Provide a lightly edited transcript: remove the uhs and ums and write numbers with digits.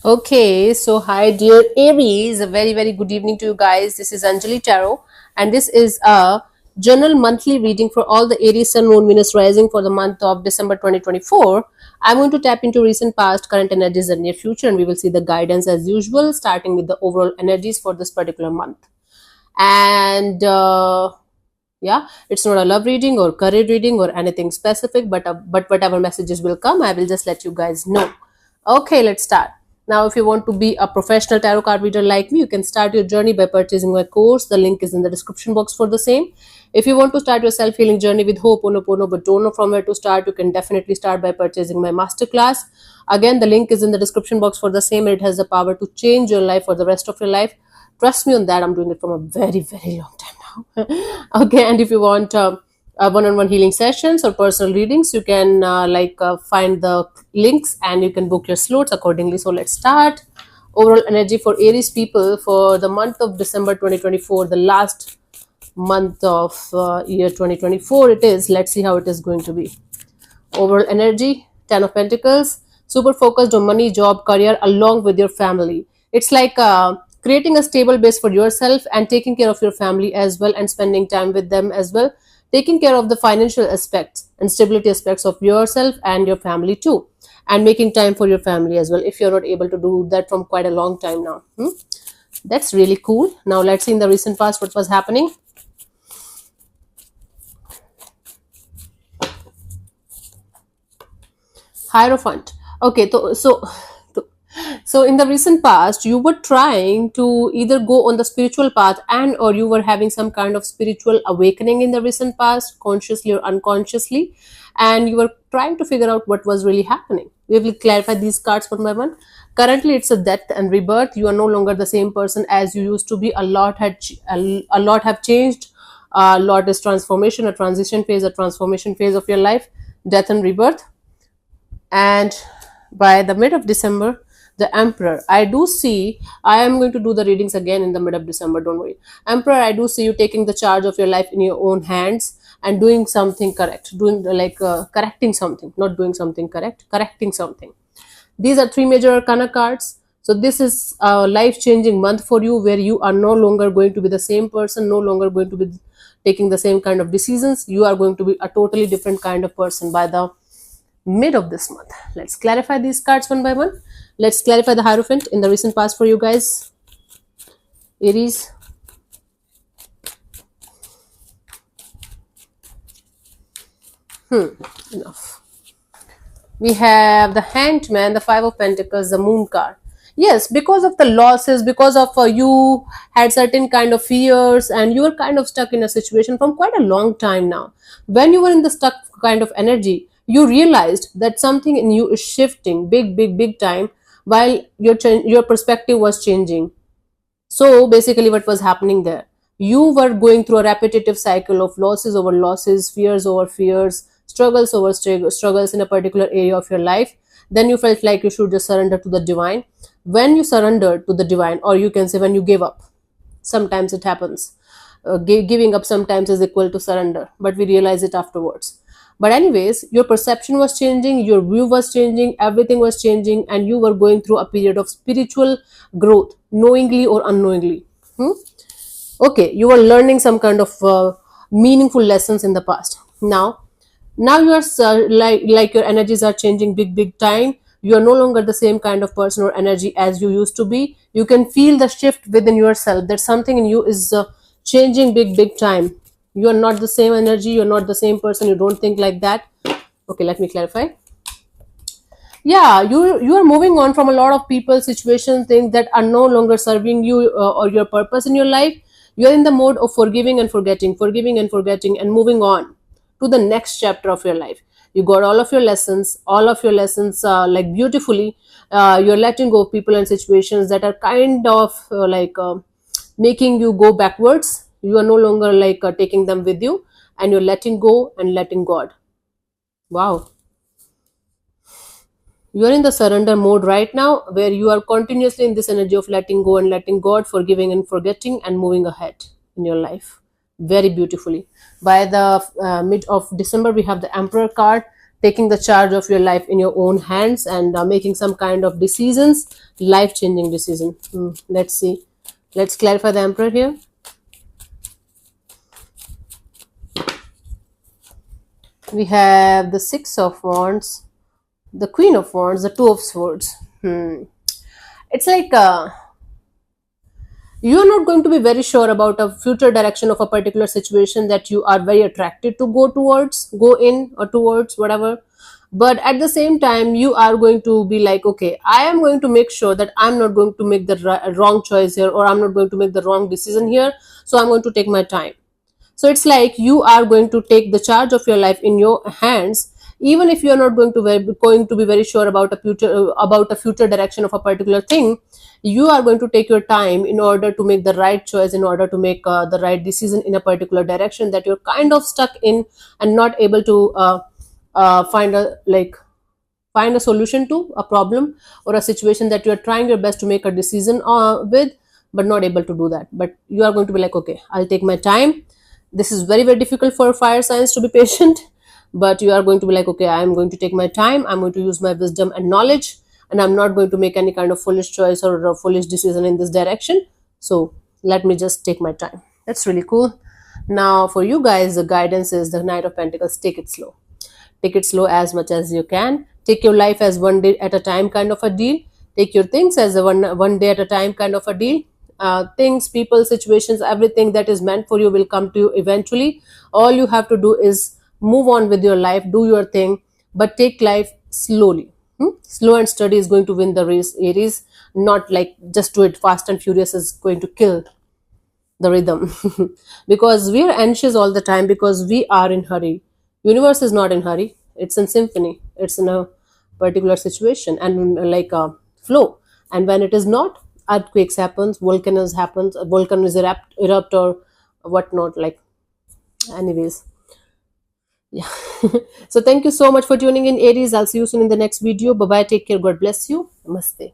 Okay, so hi dear Aries, a very good evening to you guys. This is Anjali Tarot, and this is a general monthly reading for all the Aries Sun Moon Venus rising for the month of December 2024. I'm going to tap into recent past, current energies, and near future, and we will see the guidance as usual, starting with the overall energies for this particular month. And yeah, it's not a love reading or career reading or anything specific, but whatever messages will come, I will just let you guys know. Okay, let's start. Now, if you want to be a professional tarot card reader like me, you can start your journey by purchasing my course. The link is in the description box for the same. If you want to start your self-healing journey with Ho'oponopono but don't know from where to start, you can definitely start by purchasing my masterclass. Again, the link is in the description box for the same. It has the power to change your life for the rest of your life. Trust me on that. I'm doing it from a very long time now. Okay, and if you want one-on-one healing sessions or personal readings, you can find the links and you can book your slots accordingly. So let's start. Overall energy for Aries people for the month of December 2024, the last month of year 2024 it is. Let's see how it is going to be. Overall energy, 10 of Pentacles, super focused on money, job, career, along with your family. It's like creating a stable base for yourself and taking care of your family as well and spending time with them as well. Taking care of the financial aspects and stability aspects of yourself and your family too. And making time for your family as well if you're not able to do that from quite a long time now. That's really cool. Now let's see in the recent past what was happening. Hierophant. Okay, so in the recent past, you were trying to either go on the spiritual path and or you were having some kind of spiritual awakening in the recent past, consciously or unconsciously, and you were trying to figure out what was really happening. We will clarify these cards one by one. Currently, it's a death and rebirth. You are no longer the same person as you used to be. A lot have changed. A lot is transformation, a transition phase, a transformation phase of your life, death and rebirth. And by the mid of December, the Emperor, I do see, I am going to do the readings again in the mid of December, don't worry. Emperor, I do see you taking the charge of your life in your own hands and doing something correct, correcting something, not doing something correct, correcting something. These are three major arcana cards. So this is a life-changing month for you where you are no longer going to be the same person, no longer going to be taking the same kind of decisions. You are going to be a totally different kind of person by the mid of this month. Let's clarify these cards one by one. Let's clarify the Hierophant in the recent past for you guys. Aries. Enough. We have the Hanged Man, the Five of Pentacles, the Moon card. Yes, because of the losses, because of you had certain kind of fears and you were kind of stuck in a situation from quite a long time now. When you were in the stuck kind of energy, you realized that something in you is shifting big time while your perspective was changing. So basically what was happening there, you were going through a repetitive cycle of losses over losses, fears over fears, struggles over struggles in a particular area of your life. Then you felt like you should just surrender to the divine. When you surrender to the divine, or you can say when you give up, sometimes it happens. Giving up sometimes is equal to surrender, but we realize it afterwards. But anyways, your perception was changing, your view was changing, everything was changing, and you were going through a period of spiritual growth, knowingly or unknowingly. Okay, you were learning some kind of meaningful lessons in the past. Now you are like your energies are changing big time. You are no longer the same kind of person or energy as you used to be. You can feel the shift within yourself that something in you is changing big time. You are not the same energy, you're not the same person, you don't think like that. Okay, let me clarify. Yeah, you are moving on from a lot of people, situations, things that are no longer serving you or your purpose in your life. You're in the mode of forgiving and forgetting and moving on to the next chapter of your life. You got all of your lessons like beautifully. You're letting go of people and situations that are kind of making you go backwards. You are no longer taking them with you, and you're letting go and letting God. Wow. You are in the surrender mode right now where you are continuously in this energy of letting go and letting God, forgiving and forgetting and moving ahead in your life very beautifully. By the mid of December, we have the Emperor card. taking the charge of your life in your own hands and making some kind of decisions, life changing decision. Let's see. Let's clarify the Emperor here. We have the Six of Wands, the Queen of Wands, the Two of Swords. It's like you are not going to be very sure about a future direction of a particular situation that you are very attracted to go towards, go in or towards, whatever. But at the same time, you are going to be like, okay, I am going to make sure that I'm not going to make the wrong choice here, or I'm not going to make the wrong decision here. So I'm going to take my time. So it's like you are going to take the charge of your life in your hands, even if you are not going to be very sure about a future direction of a particular thing. You are going to take your time in order to make the right choice, in order to make the right decision in a particular direction that you're kind of stuck in and not able to find a solution to a problem or a situation that you are trying your best to make a decision with, but not able to do that. But you are going to be like, okay, I'll take my time. This is very, very difficult for fire signs to be patient, but you are going to be like, okay, I'm going to take my time, I'm going to use my wisdom and knowledge, and I'm not going to make any kind of foolish choice or a foolish decision in this direction. So let me just take my time. That's really cool. Now for you guys, the guidance is the Knight of Pentacles. Take it slow. Take it slow as much as you can. Take your life as one day at a time kind of a deal. Take your things as a one day at a time kind of a deal. Things, people, situations, everything that is meant for you will come to you eventually. All you have to do is move on with your life, do your thing, but take life slowly. Slow and steady is going to win the race, Aries. Not like just do it fast and furious is going to kill the rhythm. Because we are anxious all the time because we are in hurry. Universe is not in hurry, it's in symphony, it's in a particular situation and like a flow. And when it is not, earthquakes happens, volcanoes erupt or whatnot, like, anyways. Yeah. So thank you so much for tuning in, Aries. I'll see you soon in the next video. Bye bye, take care, God bless you, namaste.